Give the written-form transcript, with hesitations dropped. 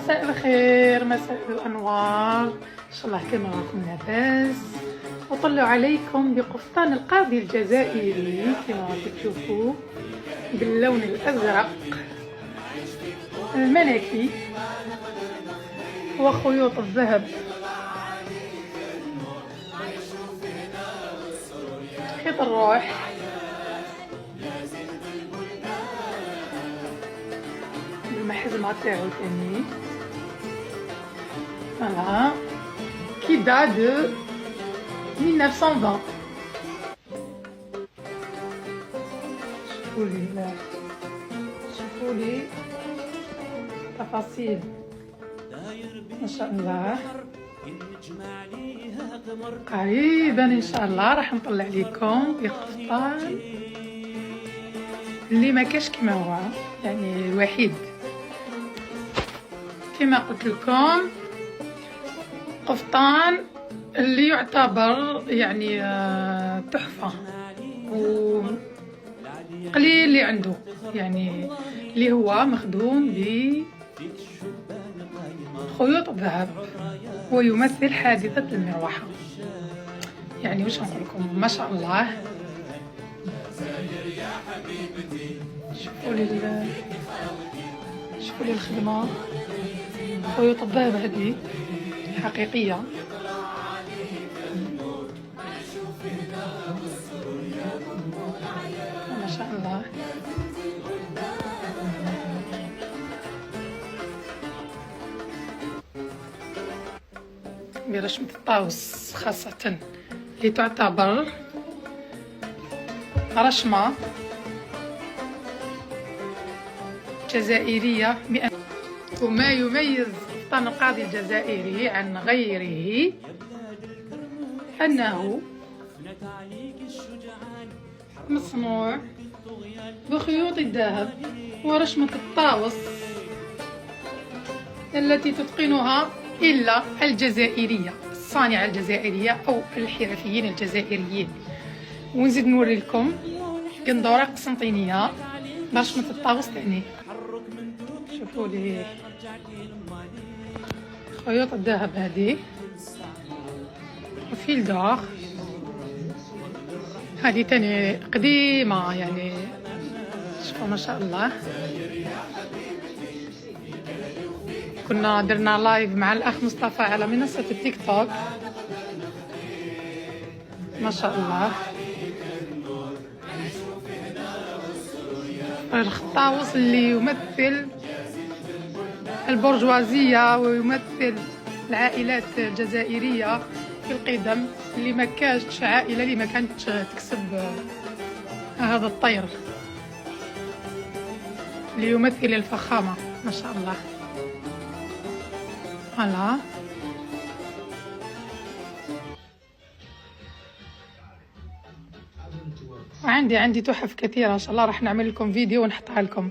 مساء الخير، مساء الأنوار، إن شاء الله كما راكم لاباس. أطل عليكم بقفطان القاضي الجزائري كما راكم تشوفوا باللون الأزرق الملكي وخيوط الذهب. خيط الروح بالمحزمة تاعو تاني، فوالا كي دا دو 1920. شوفولي تفاصيل ما شاء الله. قريبا ان شاء الله راح نطلع لكم بقفطان اللي ما كاش كما هو، يعني الوحيد كما قلت لكم، قفطان اللي يعتبر يعني تحفة وقليل اللي عنده، يعني اللي هو مخدوم بخيوط الذهب ويمثل حادثة المروحة. يعني واش نقول لكم، ما شاء الله. شوفوا لي الخدمة، خيوط الذهب هذه حقيقية. ما شاء الله. برشمة الطاوس خاصة اللي تعتبر رشمة جزائرية. وما يميز قفطان القاضي الجزائري عن غيره أنه مصنوع بخيوط الذهب ورشمة الطاوس التي تتقنها إلا الجزائرية، الصانعة الجزائرية أو الحرفيين الجزائريين. ونزيد نوري لكم قندورة قسنطينية برشمة الطاوس تاني. شوفوا لي خيوط الذهب هذه وفيل دور، هذه تاني قديمة يعني. شوفوا ما شاء الله. كنا درنا لايف مع الأخ مصطفى على منصة التيك توك، ما شاء الله. الخطاوس اللي يمثل البرجوازية ويمثل العائلات الجزائرية في القدم، اللي ما كانتش عائلة اللي ما كانتش تكسب هذا الطير، اللي يمثل الفخامة ما شاء الله. هلا عندي تحف كثيرة، ان شاء الله راح نعمل لكم فيديو ونحطها لكم.